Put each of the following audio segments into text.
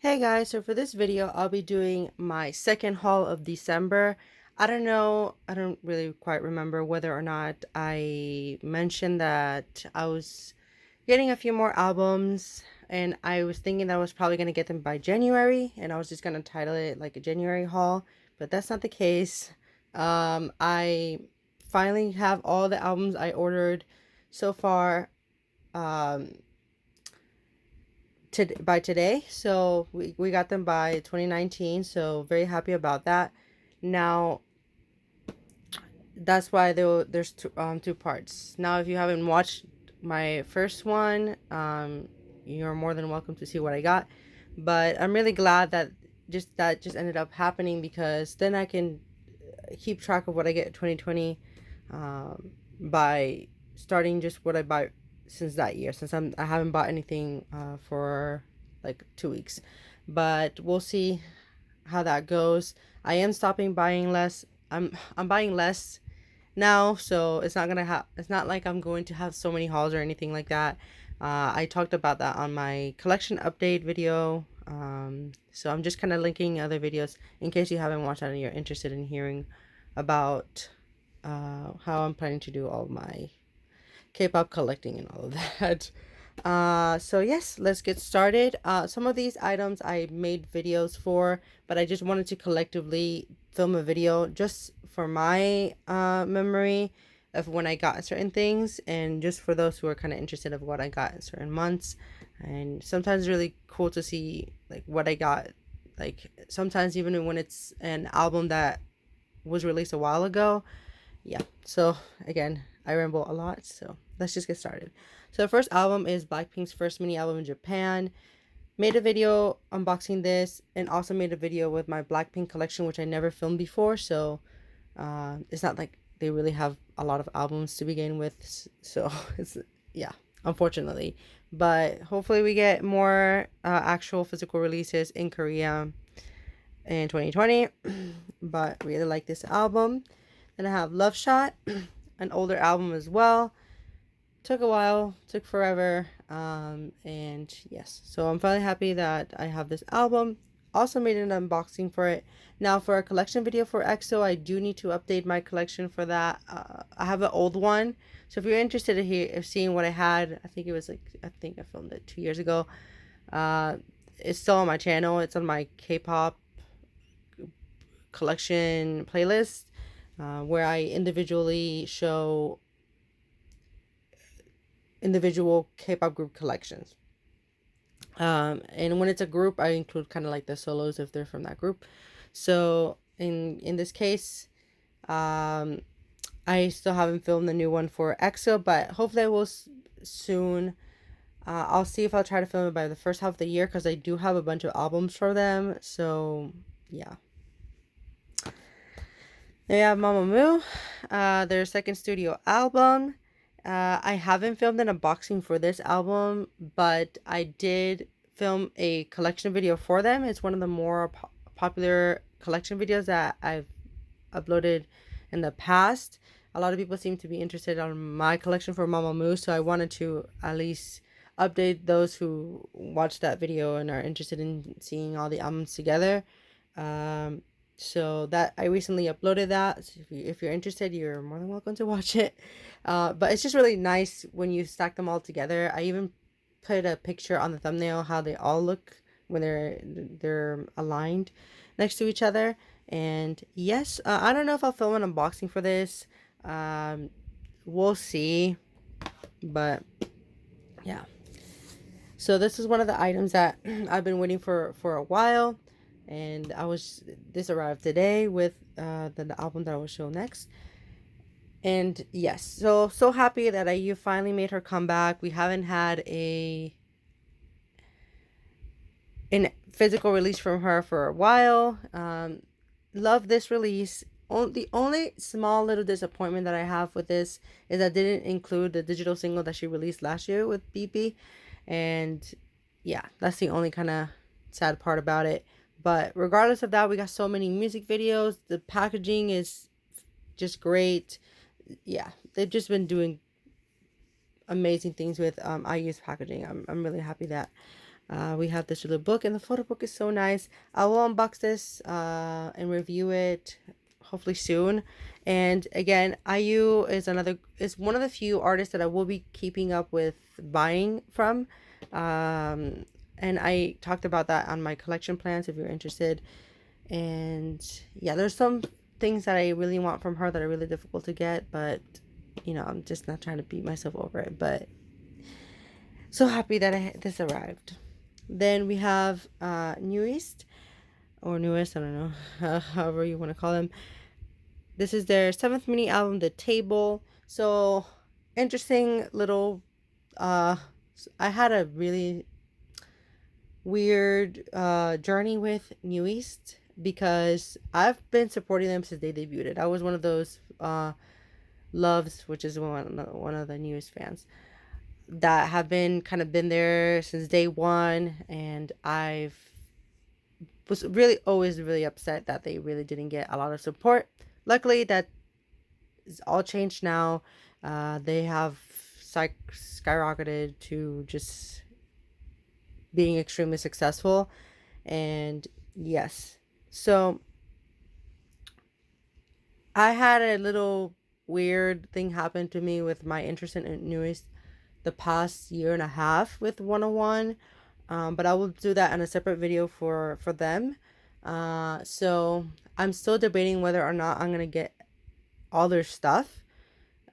Hey guys, so for this video, I'll be doing my second haul of December. I don't know, I don't really quite remember whether or not I mentioned that I was getting a few more albums and I was thinking that I was probably going to get them by January and I was just going to title it like a January haul, but that's not the case. I finally have all the albums I ordered so far. Um, by today, so we got them by 2019, so very happy about that. Now that's why there's two parts. Now if you haven't watched my first one, you're more than welcome to see what I got, but I'm really glad that just ended up happening because then I can keep track of what I get in 2020, by starting just what I buy since that year, since I haven't bought anything for like 2 weeks, but we'll see how that goes. I am stopping buying less. I'm buying less now, so it's not like I'm going to have so many hauls or anything like that. I talked about that on my collection update video. So I'm just kind of linking other videos in case you haven't watched that and you're interested in hearing about how I'm planning to do all my K-pop collecting and all of that. So yes, let's get started. Some of these items I made videos for, but I just wanted to collectively film a video just for my memory of when I got certain things, and just for those who are kind of interested of what I got in certain months. And sometimes it's really cool to see like what I got, like sometimes even when it's an album that was released a while ago. Yeah, so again, I ramble a lot, so let's just get started. So the first album is Blackpink's first mini album in Japan. Made a video unboxing this and also made a video with my Blackpink collection, which I never filmed before, so it's not like they really have a lot of albums to begin with, so it's, yeah, unfortunately. But hopefully we get more actual physical releases in Korea in 2020. But really like this album. Then I have Love Shot, an older album as well. Took a while, took forever, and yes, so I'm finally happy that I have this album. Also made an unboxing for it. Now for a collection video for EXO, I do need to update my collection for that. I have an old one, so if you're interested in seeing what I had, I think I filmed it 2 years ago. It's still on my channel. It's on my K-pop collection playlist, where I individually show individual K-pop group collections. And when it's a group, I include kind of like the solos if they're from that group. So in this case, I still haven't filmed the new one for EXO, but hopefully I will soon. I'll see if I'll try to film it by the first half of the year because I do have a bunch of albums for them. So yeah. They have Mamamoo, their second studio album. I haven't filmed an unboxing for this album, but I did film a collection video for them. It's one of the more popular collection videos that I've uploaded in the past. A lot of people seem to be interested on my collection for Mamamoo, so I wanted to at least update those who watched that video and are interested in seeing all the albums together. So that I recently uploaded that. So if you're interested, you're more than welcome to watch it. But it's just really nice when you stack them all together. I even put a picture on the thumbnail how they all look when they're aligned next to each other. And yes, I don't know if I'll film an unboxing for this. We'll see. But yeah. So this is one of the items that I've been waiting for a while. And this arrived today with the album that I will show next. And yes, so happy that IU finally made her comeback. We haven't had a physical release from her for a while. Love this release. The only small little disappointment that I have with this is I didn't include the digital single that she released last year with BP. And yeah, that's the only kind of sad part about it. But regardless of that, we got so many music videos. The packaging is just great. Yeah, they've just been doing amazing things with IU's packaging. I'm really happy that We have this little book, and the photo book is so nice. I will unbox this and review it hopefully soon. And again, IU is one of the few artists that I will be keeping up with buying from. And I talked about that on my collection plans if you're interested. And yeah, there's some things that I really want from her that are really difficult to get, but I'm just not trying to beat myself over it. But so happy that this arrived. Then we have New East or Newest, I don't know, however you want to call them. This is their 7th mini album, The Table. So interesting little. I had a really weird journey with New East because I've been supporting them since they debuted. I was one of those loves, which is one of the newest fans that have been there since day one, and I've was really always really upset that they really didn't get a lot of support. Luckily, that is all changed now. They have skyrocketed to just being extremely successful, and yes, so I had a little weird thing happen to me with my interest in newest the past year and a half with 101. But I will do that in a separate video for them. So I'm still debating whether or not I'm gonna get all their stuff.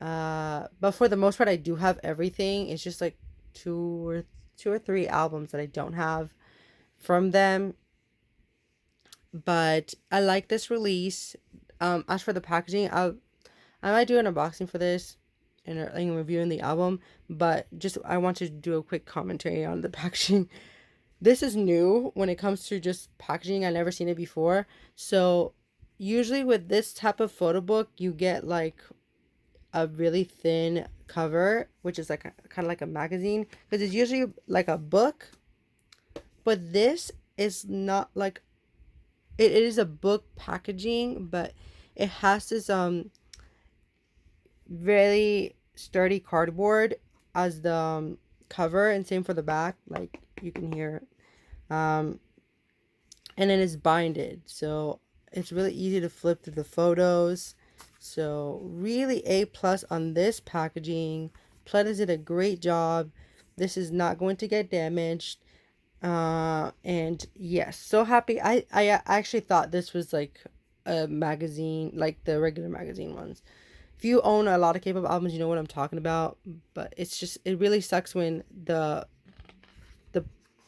But for the most part, I do have everything. It's just like two or three albums that I don't have from them. But I like this release. As for the packaging, I might do an unboxing for this and reviewing the album, but just I want to do a quick commentary on the packaging. This is new when it comes to just packaging. I've never seen it before. So usually with this type of photo book, you get like a really thin cover, which is like kind of like a magazine, because it's usually like a book, but this is not like it is a book packaging, but it has this really sturdy cardboard as the cover, and same for the back, like you can hear. um and then it's binded, so it's really easy to flip through the photos. So really A plus on this packaging. Pledis did a great job. This is not going to get damaged. And yes, so happy. I actually thought this was like a magazine, like the regular magazine ones. If you own a lot of K-pop albums, you know what I'm talking about. But it really sucks when the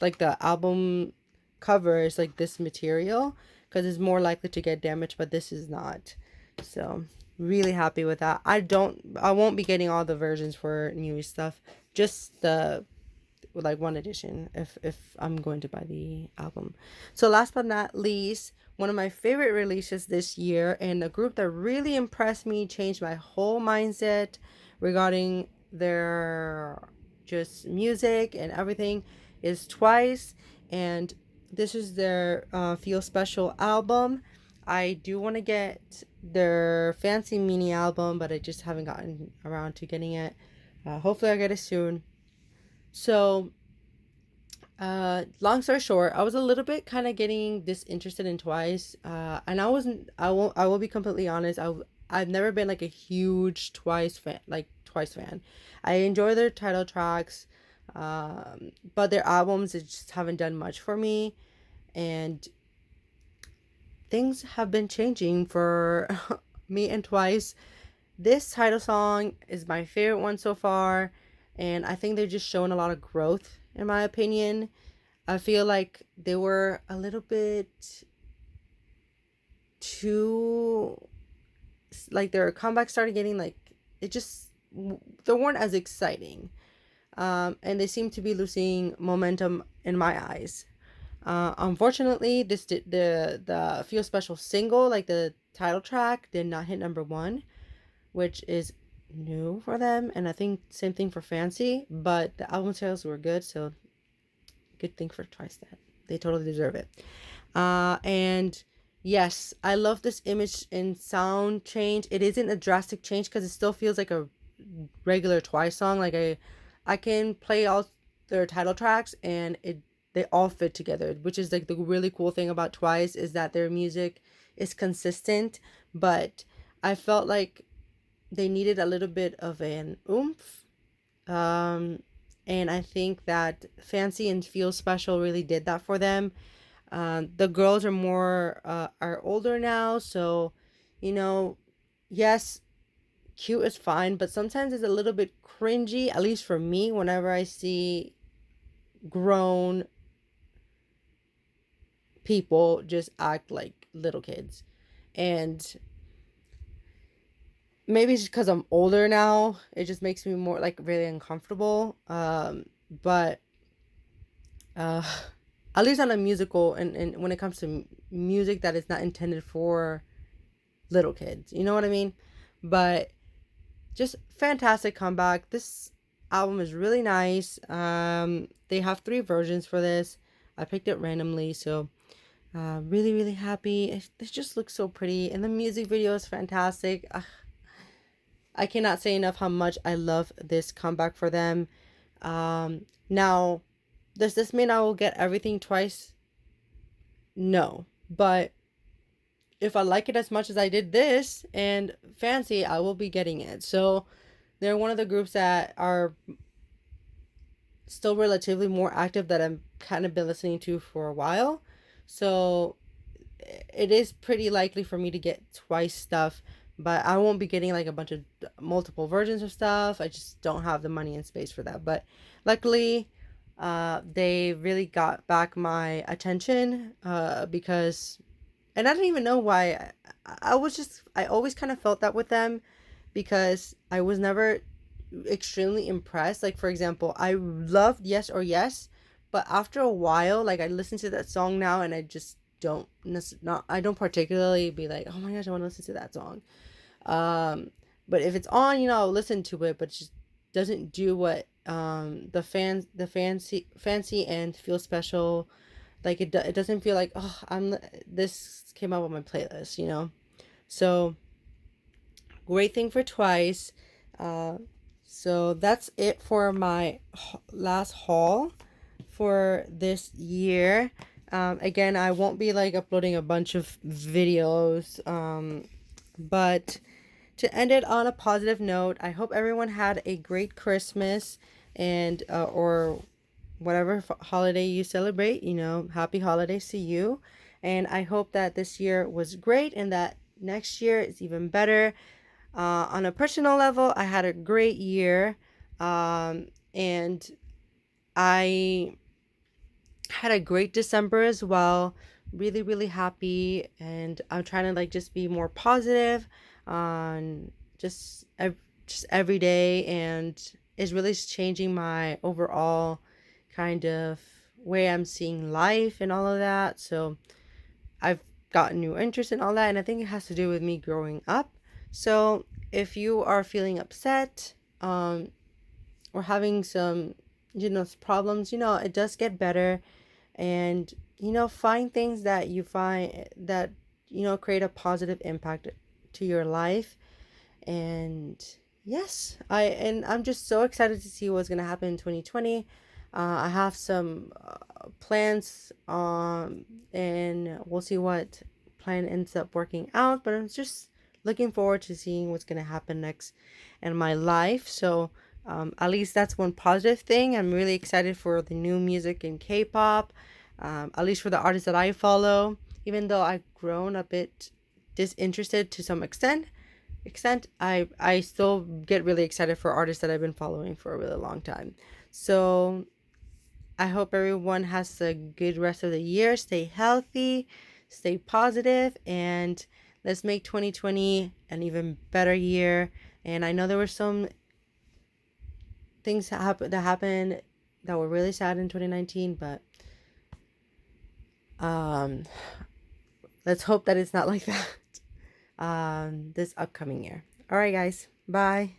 like the album cover is like this material, because it's more likely to get damaged, but this is not. So really happy with that. I won't be getting all the versions for new stuff, just the like one edition if I'm going to buy the album. So last but not least, one of my favorite releases this year, and a group that really impressed me, changed my whole mindset regarding their just music and everything, is Twice. And this is their Feel Special album. I do want to get their Fancy mini album, but I just haven't gotten around to getting it. Hopefully I'll get it soon. So, long story short, I was a little bit kind of getting disinterested in Twice. And I will be completely honest. I've never been like a huge Twice fan. I enjoy their title tracks, but their albums, they just haven't done much for me. And things have been changing for me and Twice. This title song is my favorite one so far, and I think they're just showing a lot of growth, in my opinion. I feel like they were a little bit too, like their comeback started getting like, it just, they weren't as exciting. And they seem to be losing momentum in my eyes. Unfortunately, the Feel Special single, like the title track, did not hit number one, which is new for them, and I think same thing for Fancy. But the album sales were good, so good thing for Twice. That they totally deserve it. And yes, I love this image and sound change. It isn't a drastic change because it still feels like a regular Twice song. Like I can play all their title tracks, and they all fit together, which is like the really cool thing about Twice, is that their music is consistent, but I felt like they needed a little bit of an oomph. Um, and I think that Fancy and Feel Special really did that for them. The girls are older now, so you know, yes, cute is fine, but sometimes it's a little bit cringy, at least for me, whenever I see grown people just act like little kids. And maybe it's just because I'm older now, it just makes me more like really uncomfortable. But uh, at least on a musical, and when it comes to music that is not intended for little kids, you know what I mean? But just fantastic comeback. This album is really nice. They have 3 versions for this. I picked it randomly, so really, really happy. It just looks so pretty, and the music video is fantastic. I cannot say enough how much I love this comeback for them. Now, does this mean I will get everything Twice? No, but if I like it as much as I did this and Fancy, I will be getting it. So they're one of the groups that are still relatively more active that I've kind of been listening to for a while. So it is pretty likely for me to get Twice stuff, but I won't be getting like a bunch of multiple versions of stuff. I just don't have the money and space for that. But luckily, they really got back my attention, because, and I didn't even know why. I always kind of felt that with them, because I was never extremely impressed. Like, for example, I loved Yes or Yes, but after a while, like, I listen to that song now and I just don't not I don't particularly be like, oh my gosh, I want to listen to that song. But if it's on, I'll listen to it, but it just doesn't do what the fancy and Feel Special, like, it doesn't feel like, oh, this came out on my playlist. So great thing for Twice. uh so that's it for my last haul for this year. Again, I won't be like uploading a bunch of videos, but to end it on a positive note, I hope everyone had a great Christmas, and or whatever holiday you celebrate. Happy holidays to you. And I hope that this year was great and that next year is even better. On a personal level, I had a great year, and I had a great December as well. Really, really happy, and I'm trying to like just be more positive on just every day, and it's really changing my overall kind of way I'm seeing life and all of that. So I've got new interest in all that, and I think it has to do with me growing up. So if you are feeling upset, or having some, problems, it does get better. And, find things that you find that, create a positive impact to your life. And yes, I'm just so excited to see what's going to happen in 2020. I have some plans, and we'll see what plan ends up working out, but I'm just looking forward to seeing what's going to happen next in my life. So at least that's one positive thing. I'm really excited for the new music in K-pop, at least for the artists that I follow. Even though I've grown a bit disinterested to some extent, I still get really excited for artists that I've been following for a really long time. So I hope everyone has a good rest of the year. Stay healthy, stay positive, and let's make 2020 an even better year. And I know there were some things that happened that were really sad in 2019, but let's hope that it's not like that this upcoming year. All right, guys. Bye.